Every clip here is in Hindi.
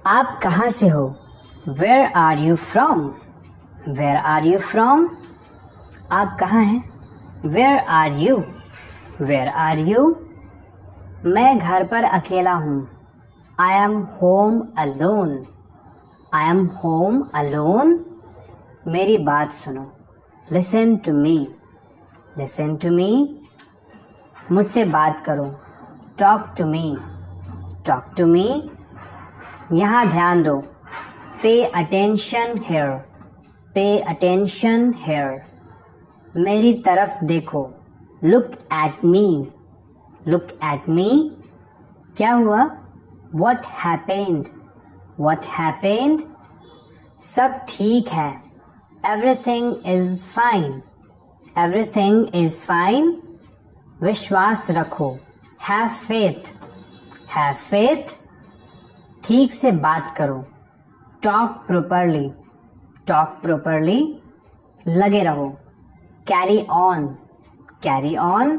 आप कहाँ से हो? Where are you from? Where are you from? आप कहाँ हैं? Where are you? Where are you? मैं घर पर अकेला हूँ. I am home alone. I am home alone. मेरी बात सुनो. Listen to me. Listen to me. मुझसे बात करो. Talk to me. Talk to me. यहाँ ध्यान दो. Pay attention here. Pay attention here. मेरी तरफ देखो. Look at me. Look at me. क्या हुआ? What happened? What happened? सब ठीक है. Everything is fine. Everything is fine. विश्वास रखो. Have faith. Have faith. ठीक से बात करो. Talk properly. Talk properly. लगे रहो. Carry on. Carry on.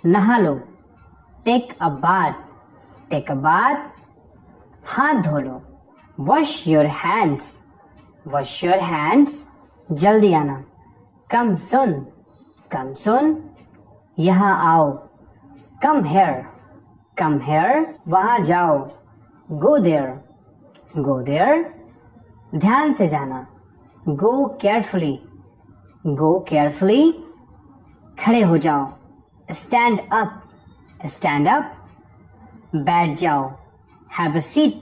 नहा लो. Take a bath. Take a bath. हाथ धो लो. Wash your hands. Wash your hands. जल्दी आना. Come soon. Come soon. यहाँ आओ. Come here. Come here. वहाँ जाओ. Go there. Go there. ध्यान से जाना. Go carefully. Go carefully. खड़े हो जाओ. Stand up. Stand up. बैठ जाओ. Have a seat.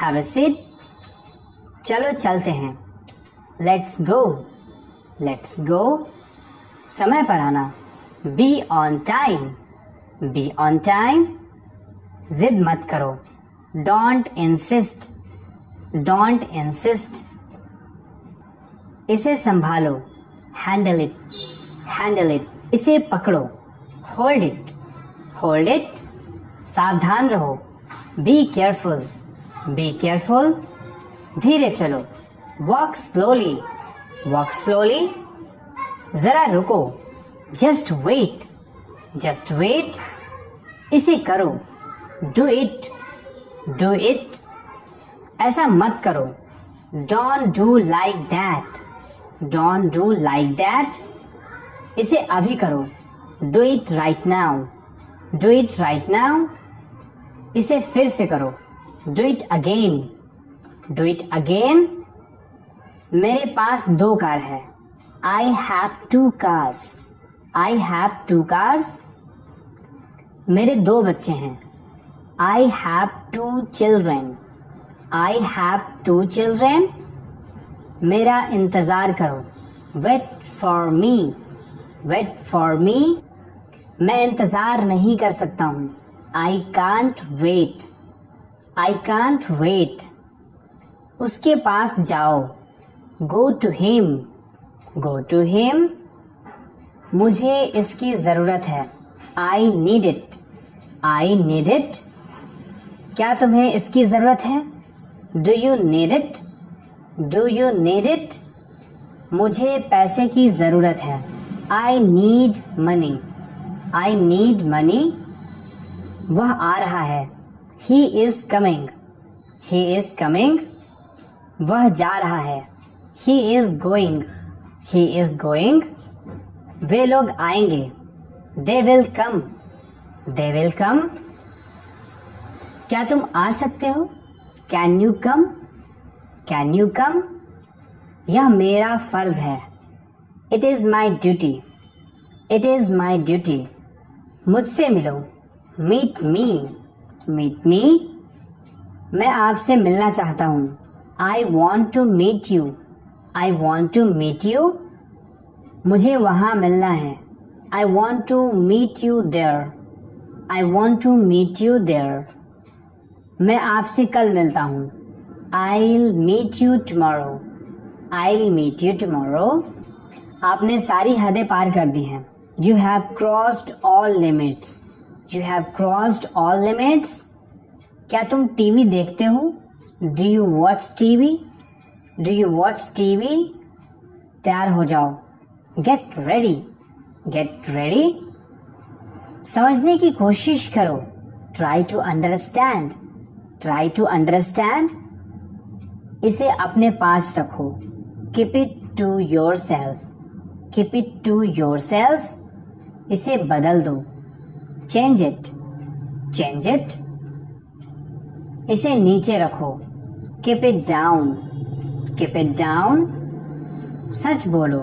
Have a seat. चलो चलते हैं. Let's go. Let's go. समय पर आना. Be on time. Be on time. जिद मत करो. Don't insist. Don't insist. इसे संभालो. Handle it. Handle it. इसे पकड़ो. Hold it. Hold it. सावधान रहो. Be careful. Be careful. धीरे चलो. Walk slowly. Walk slowly. जरा रुको. Just wait. Just wait. इसे करो. Do it. Do it. ऐसा मत करो. Don't do like that. Don't do like that. इसे अभी करो. Do it right now. Do it right now. इसे फिर से करो. Do it again. Do it again. मेरे पास 2 कार है. I have 2 cars. I have 2 cars. मेरे 2 बच्चे हैं. I have 2 children. I have 2 children. मेरा इंतजार करो. Wait for me. Wait for me. मैं इंतजार नहीं कर सकता हूँ. I can't wait. I can't wait. उसके पास जाओ. Go to him. Go to him. मुझे इसकी जरूरत है. I need it. I need it. क्या तुम्हें इसकी जरूरत है? Do you need it? Do you need it? मुझे पैसे की जरूरत है. I need money. I need money. वह आ रहा है. He is coming. He is coming. वह जा रहा है. He is going. He is going. वे लोग आएंगे. They will come. They will come. क्या तुम आ सकते हो? Can you come? Can you come? यह मेरा फर्ज है. It is my duty. It is my duty. मुझसे मिलो. Meet me. Meet me. मैं आपसे मिलना चाहता हूँ. I want to meet you. I want to meet you. मुझे वहाँ मिलना है. I want to meet you there. I want to meet you there. मैं आपसे कल मिलता हूँ. I'll meet you tomorrow. I'll meet you tomorrow. आपने सारी हदें पार कर दी हैं. You have crossed all limits. You have crossed all limits. क्या तुम टीवी देखते हो? Do you watch TV? Do you watch TV? तैयार हो जाओ. Get ready. Get ready. समझने की कोशिश करो. Try to understand. Try to understand, इसे अपने पास रखो, keep it to yourself, keep it to yourself, इसे बदल दो, चेंज इट, चेंज इट, इसे नीचे रखो, keep it down, keep it down, सच बोलो,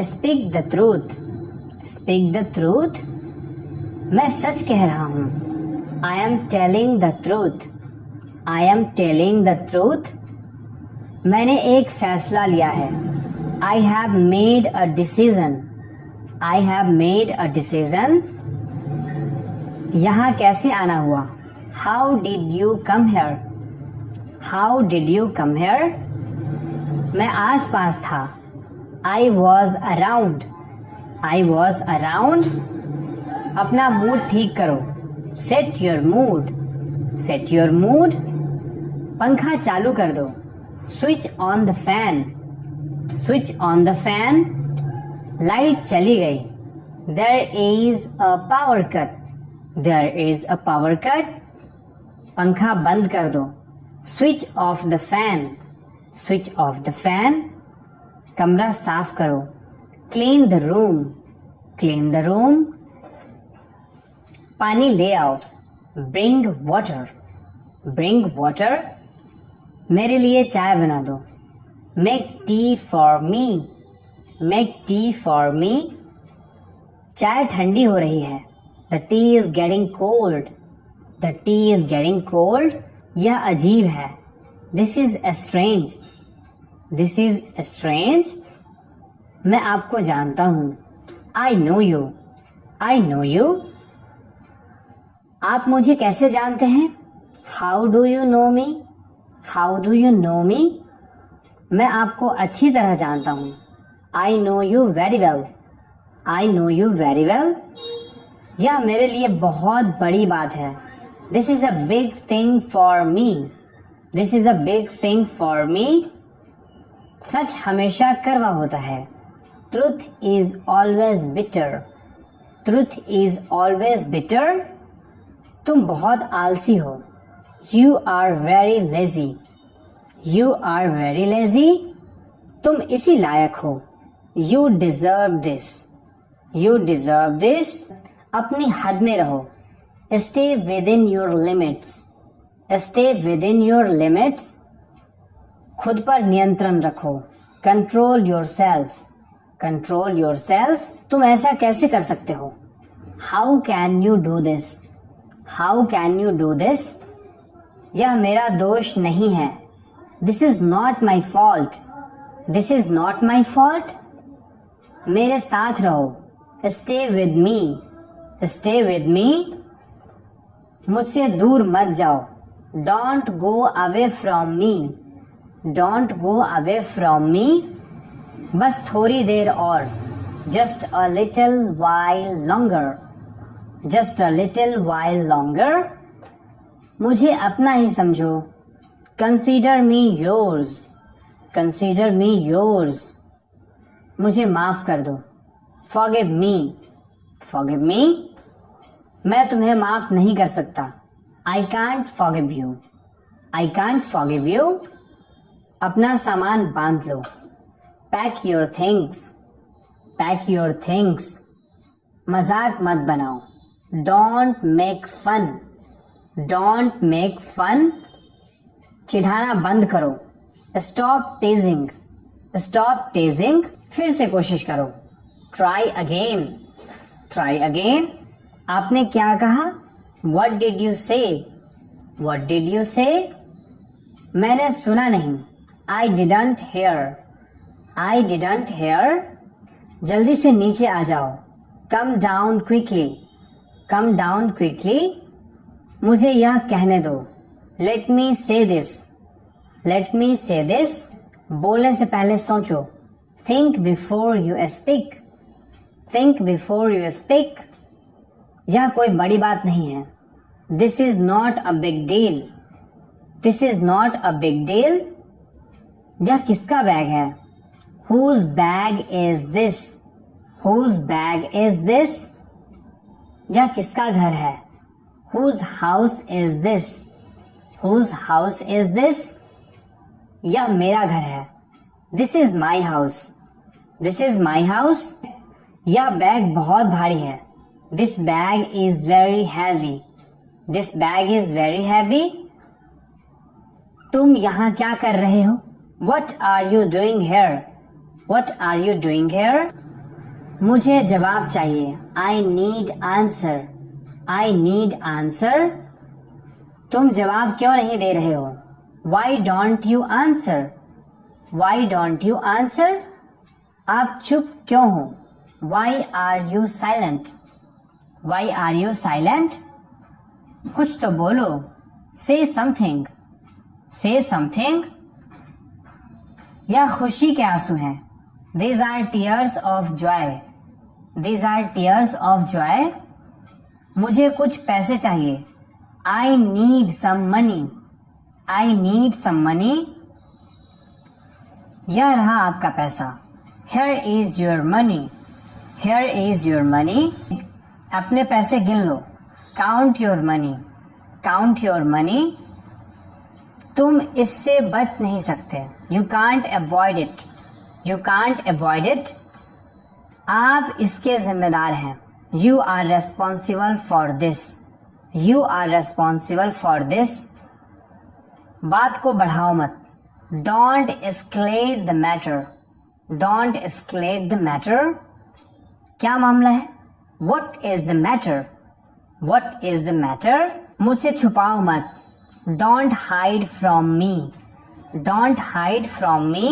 speak the truth, speak the truth, मैं सच कह रहा हूं, I am telling the truth, I am telling the truth, मैंने एक फैसला लिया है, I have made a decision, I have made a decision, यहाँ कैसे आना हुआ, how did you come here, how did you come here, मैं आस पास था, I was around, I was around, अपना मूड ठीक करो, set your mood, set your mood, पंखा चालू कर दो, switch on the fan, switch on the fan, light चली गई, there is a power cut, there is a power cut, पंखा बंद कर दो, switch off the fan, switch off the fan, कमरा साफ करो, clean the room, clean the room, पानी ले आओ, ब्रिंग वाटर, ब्रिंग वाटर, मेरे लिए चाय बना दो, make tea for me, make tea for me, चाय ठंडी हो रही है, the tea is getting cold, the tea is getting cold, यह अजीब है, this is strange, this is strange, मैं आपको जानता हूं, I know you, I know you, आप मुझे कैसे जानते हैं, how do you know me, how do you know me, मैं आपको अच्छी तरह जानता हूं, I know you very well, I know you very well, यह मेरे लिए बहुत बड़ी बात है, this is a big thing for me, this is a big thing for me, सच हमेशा कड़वा होता है, truth is always bitter, truth is always bitter, तुम बहुत आलसी हो, you are very lazy, you are very lazy, तुम इसी लायक हो, you deserve this, you deserve this, अपनी हद में रहो, stay with in your limits, stay with in your limits, खुद पर नियंत्रण रखो, control your self, control your self, तुम ऐसा कैसे कर सकते हो, how can you do this, how can you do this, यह मेरा दोष नहीं है, this is not my fault, this is not my fault, मेरे साथ रहो, stay with me, stay with me, मुझसे दूर मत जाओ, don't go away from me, don't go away from me, बस थोड़ी देर और, just a little while longer, just a little while longer, मुझे अपना ही समझो, कंसीडर मी योर्स, कंसीडर मी योर्स, मुझे माफ कर दो, फॉरगिव मी, फॉरगिव मी, मैं तुम्हें माफ नहीं कर सकता, I can't forgive you, I can't forgive you, अपना सामान बांध लो, pack your things, pack your things, मजाक मत बनाओ, don't make fun, don't make fun, चिढ़ाना बंद करो, स्टॉप टेजिंग, स्टॉप टेजिंग, फिर से कोशिश करो, ट्राई अगेन, ट्राई अगेन, आपने क्या कहा, what did you say, what did you say, मैंने सुना नहीं, I didn't hear, I didn't hear, जल्दी से नीचे आ जाओ, come down quickly, come down quickly, मुझे यह कहने दो, लेट मी से दिस, लेट मी से दिस, बोलने से पहले सोचो, think before you speak, think before you speak, यह कोई बड़ी बात नहीं है, this is not a big deal, this is not a big deal, यह किसका बैग है, whose bag is this, whose bag is this, यह किसका घर है, whose house is this, Whose house is this? यह मेरा घर है. This is my house. This is my house. यह बैग बहुत भारी है. This bag is very heavy. This bag is very heavy. तुम यहाँ क्या कर रहे हो? What are you doing here? What are you doing here? मुझे जवाब चाहिए. I need answer. I need answer. तुम जवाब क्यों नहीं दे रहे हो? Why don't you answer? Why don't you answer? आप चुप क्यों हो? Why are you silent? Why are you silent? कुछ तो बोलो. Say something. Say something. यह खुशी के आंसू हैं. These are tears of joy. These are tears of joy. मुझे कुछ पैसे चाहिए. I need some money. I need some money. यह रहा आपका पैसा. Here is your money. Here is your money. अपने पैसे गिन लो. Count your money. Count your money. तुम इससे बच नहीं सकते. You can't avoid it. You can't avoid it. आप इसके जिम्मेदार हैं. You are responsible for this. You are responsible for this. बात को बढ़ाओ मत. Don't escalate the matter. Don't escalate the matter. क्या मामला है? What is the matter? What is the matter? मुझसे छुपाओ मत. Don't hide from me. Don't hide from me.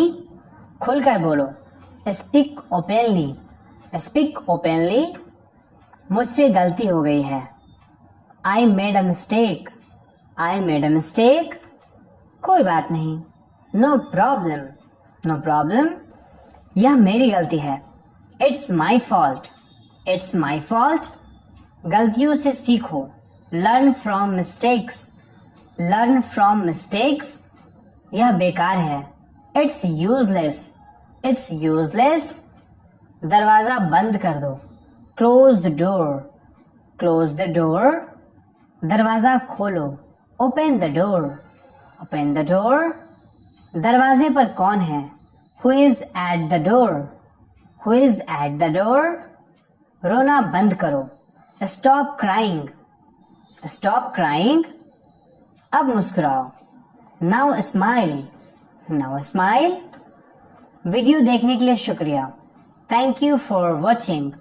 खुलकर बोलो. Speak openly. Speak openly. मुझसे गलती हो गई है. I made a mistake. I made a mistake. कोई बात नहीं. No problem. No problem. यह मेरी गलती है. It's my fault. It's my fault. गलतियों से सीखो. Learn from mistakes. Learn from mistakes. यह बेकार है. It's useless. It's useless. दरवाजा बंद कर दो. Close the door. Close the door. दरवाजा खोलो. Open the door. Open the door. दरवाजे पर कौन है? Who is at the door? Who is at the door? रोना बंद करो. Stop crying. Stop crying. अब मुस्कुराओ. Now smile. Now smile. Video देखने के लिए शुक्रिया. Thank you for watching.